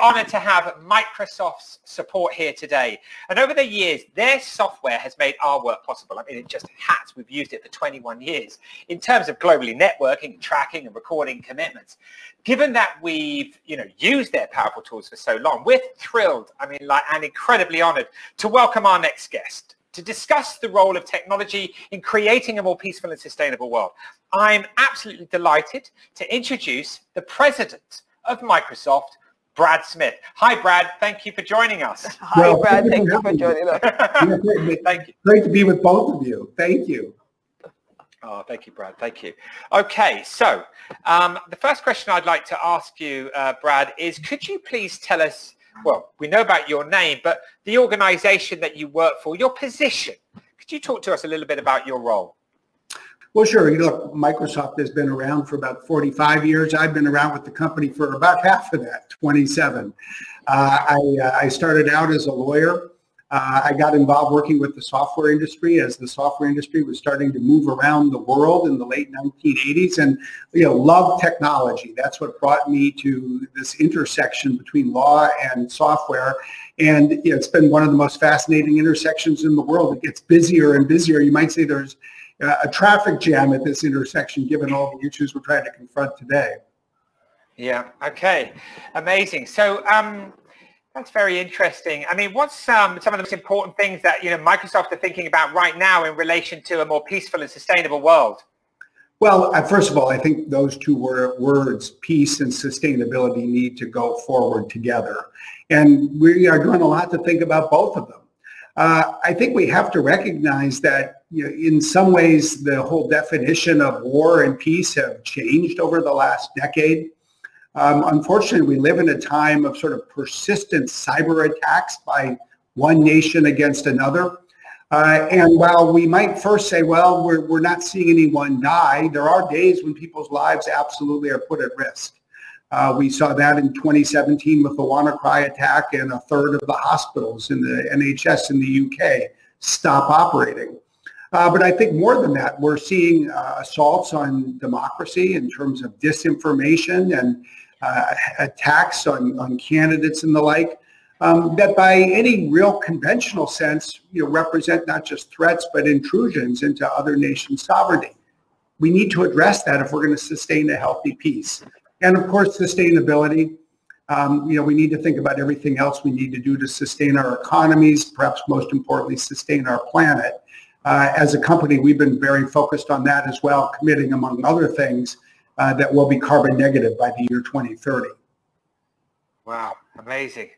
honored to have Microsoft's support here today. And over the years, their software has made our work possible. I mean, it just has. We've used it for 21 years in terms of globally networking, tracking and recording commitments. Given that we've, used their powerful tools for so long, we're thrilled, and incredibly honored to welcome our next guest to discuss the role of technology in creating a more peaceful and sustainable world. I'm absolutely delighted to introduce the president of Microsoft, Brad Smith. Hi, Brad. Thank you for joining us. Hi, Brad. Thank you for joining us. Thank you. Great to be with both of you. Thank you. Oh, thank you, Brad. Thank you. Okay, so the first question I'd like to ask you, Brad, is could you please tell us, well, we know about your name, but the organization that you work for, your position. Could you talk to us a little bit about your role? Well, sure. Look, Microsoft has been around for about 45 years. I've been around with the company for about half of that, 27. I started out as a lawyer. I got involved working with the software industry as the software industry was starting to move around the world in the late 1980s, and loved technology. That's what brought me to this intersection between law and software. And it's been one of the most fascinating intersections in the world. It gets busier and busier. You might say there's a traffic jam at this intersection, given all the issues we're trying to confront today. Yeah. Okay. Amazing. So that's very interesting. I mean, what's some of the most important things that Microsoft are thinking about right now in relation to a more peaceful and sustainable world? Well, first of all, I think those two words, peace and sustainability, need to go forward together. And we are doing a lot to think about both of them. I think we have to recognize that in some ways the whole definition of war and peace have changed over the last decade. Unfortunately, we live in a time of sort of persistent cyber attacks by one nation against another. And while we might first say, well, we're not seeing anyone die, there are days when people's lives absolutely are put at risk. We saw that in 2017 with the WannaCry attack, and a third of the hospitals in the NHS in the UK stop operating. But I think more than that, we're seeing assaults on democracy in terms of disinformation and attacks on candidates and the like, that by any real conventional sense, represent not just threats, but intrusions into other nations' sovereignty. We need to address that if we're going to sustain a healthy peace. And of course, sustainability. We need to think about everything else we need to do to sustain our economies, perhaps most importantly, sustain our planet. As a company, we've been very focused on that as well, committing, among other things, that will be carbon negative by the year 2030. Wow, amazing.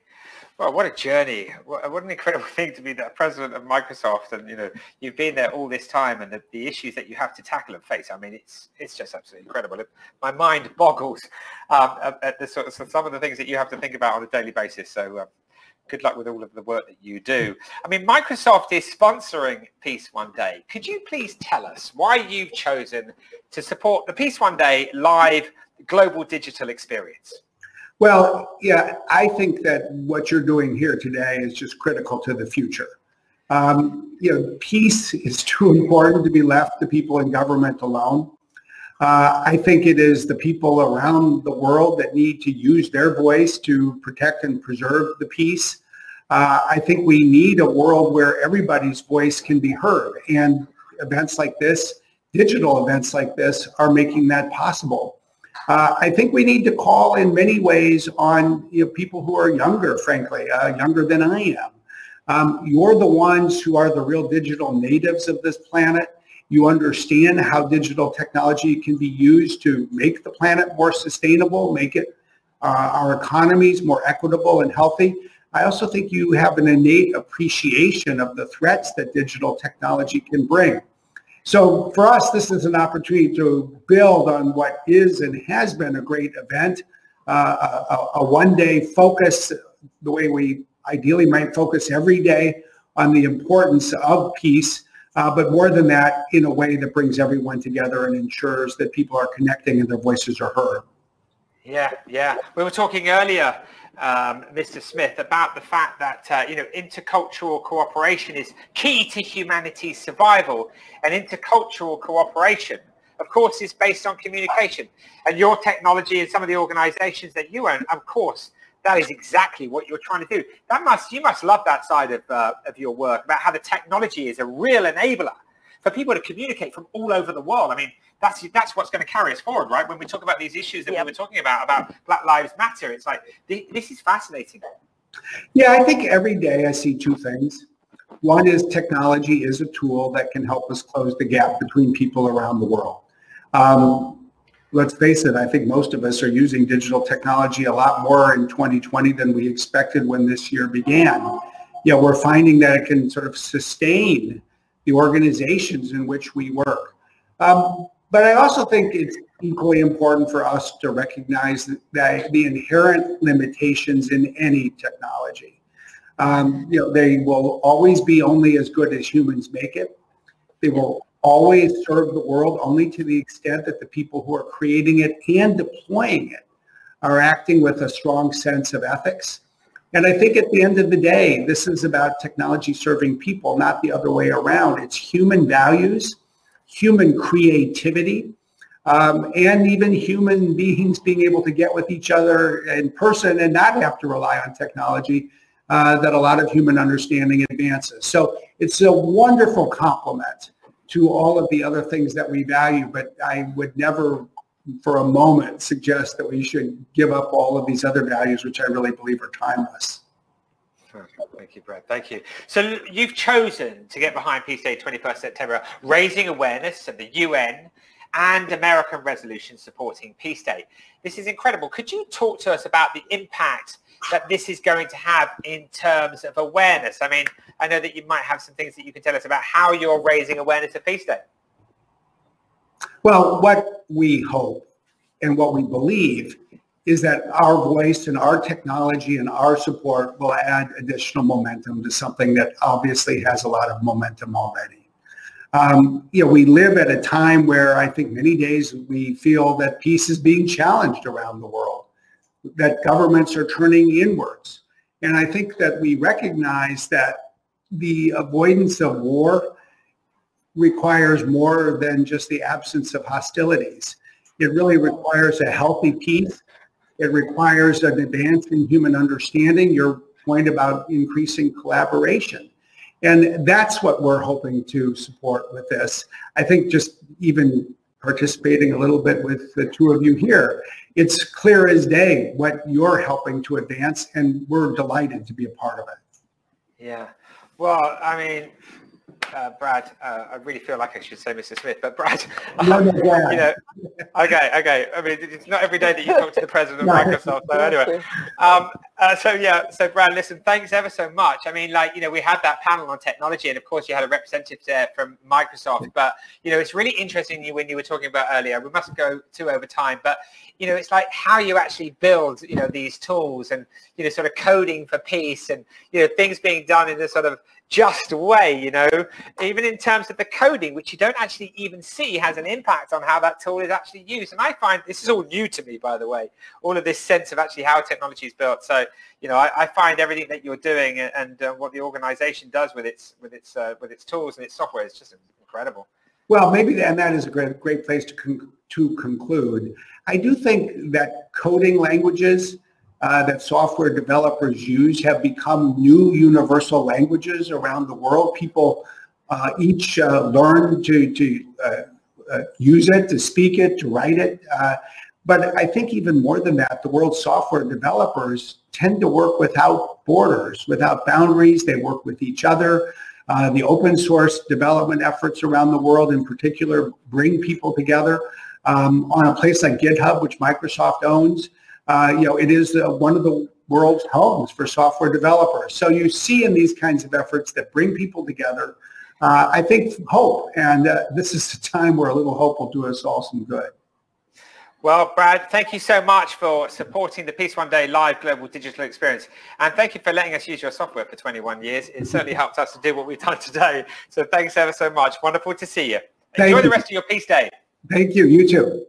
Well, what a journey. What an incredible thing to be the president of Microsoft. And, you've been there all this time, and the issues that you have to tackle and face. I mean, it's just absolutely incredible. My mind boggles at the some of the things that you have to think about on a daily basis. So good luck with all of the work that you do. I mean, Microsoft is sponsoring Peace One Day. Could you please tell us why you've chosen to support the Peace One Day live global digital experience? Well, yeah, I think that what you're doing here today is just critical to the future. Peace is too important to be left to people in government alone. I think it is the people around the world that need to use their voice to protect and preserve the peace. I think we need a world where everybody's voice can be heard, and events like this, digital events like this, are making that possible. I think we need to call in many ways on people who are younger, frankly, younger than I am. You're the ones who are the real digital natives of this planet. You understand how digital technology can be used to make the planet more sustainable, make it our economies more equitable and healthy. I also think you have an innate appreciation of the threats that digital technology can bring. So for us, this is an opportunity to build on what is and has been a great event, a one-day focus, the way we ideally might focus every day on the importance of peace, but more than that, in a way that brings everyone together and ensures that people are connecting and their voices are heard. Yeah. We were talking earlier, Mr. Smith, about the fact that intercultural cooperation is key to humanity's survival, and intercultural cooperation, of course, is based on communication. And your technology and some of the organizations that you own, of course, that is exactly what you're trying to do. You must love that side of your work, about how the technology is a real enabler for people to communicate from all over the world. I mean, that's what's going to carry us forward, right? When we talk about these issues that we were talking about Black Lives Matter, it's like, this is fascinating. Yeah, I think every day I see two things. One is technology is a tool that can help us close the gap between people around the world. Let's face it, I think most of us are using digital technology a lot more in 2020 than we expected when this year began. We're finding that it can sort of sustain the organizations in which we work. But I also think it's equally important for us to recognize that the inherent limitations in any technology. They will always be only as good as humans make it. They will always serve the world only to the extent that the people who are creating it and deploying it are acting with a strong sense of ethics. And I think at the end of the day, this is about technology serving people, not the other way around. It's human values, human creativity, and even human beings being able to get with each other in person and not have to rely on technology that a lot of human understanding advances. So it's a wonderful complement to all of the other things that we value, but I would never for a moment suggest that we should give up all of these other values, which I really believe are timeless. Thank you, Brad. Thank you. So you've chosen to get behind Peace Day 21st September, raising awareness of the UN and American resolutions supporting Peace Day. This is incredible. Could you talk to us about the impact that this is going to have in terms of awareness? I mean, I know that you might have some things that you can tell us about how you're raising awareness of Peace Day. Well, what we hope and what we believe is that our voice and our technology and our support will add additional momentum to something that obviously has a lot of momentum already. We live at a time where I think many days we feel that peace is being challenged around the world, that governments are turning inwards. And I think that we recognize that the avoidance of war requires more than just the absence of hostilities. It really requires a healthy peace. It requires an advance in human understanding, your point about increasing collaboration. And that's what we're hoping to support with this. I think just even participating a little bit with the two of you here, it's clear as day what you're helping to advance, and we're delighted to be a part of it. Yeah. Well, I mean, Brad, I really feel like I should say Mr. Smith, but Brad, okay. I mean, it's not every day that you talk to the president of Microsoft. So anyway, so Brad, listen, thanks ever so much. I mean, we had that panel on technology, and of course you had a representative there from Microsoft, but, it's really interesting when you were talking about earlier, we must go over time, but, it's like how you actually build, these tools and, sort of coding for peace and, things being done in a sort of just way, even in terms of the coding, which you don't actually even see has an impact on how that tool is actually used. And I find this is all new to me, by the way, all of this sense of actually how technology is built. So, I find everything that you're doing and what the organization does with its tools and its software is just incredible. Well, maybe that is a great place to conclude. I do think that coding languages that software developers use have become new universal languages around the world. People each learn to use it, to speak it, to write it. But I think even more than that, the world's software developers tend to work without borders, without boundaries. They work with each other. The open source development efforts around the world in particular bring people together. On a place like GitHub, which Microsoft owns, it is one of the world's homes for software developers. So you see in these kinds of efforts that bring people together, I think hope, and this is the time where a little hope will do us all some good. Well, Brad, thank you so much for supporting the Peace One Day live global digital experience. And thank you for letting us use your software for 21 years. It certainly helped us to do what we've done today. So thanks ever so much. Wonderful to see you. Enjoy the rest of your Peace Day. Thank you. You too.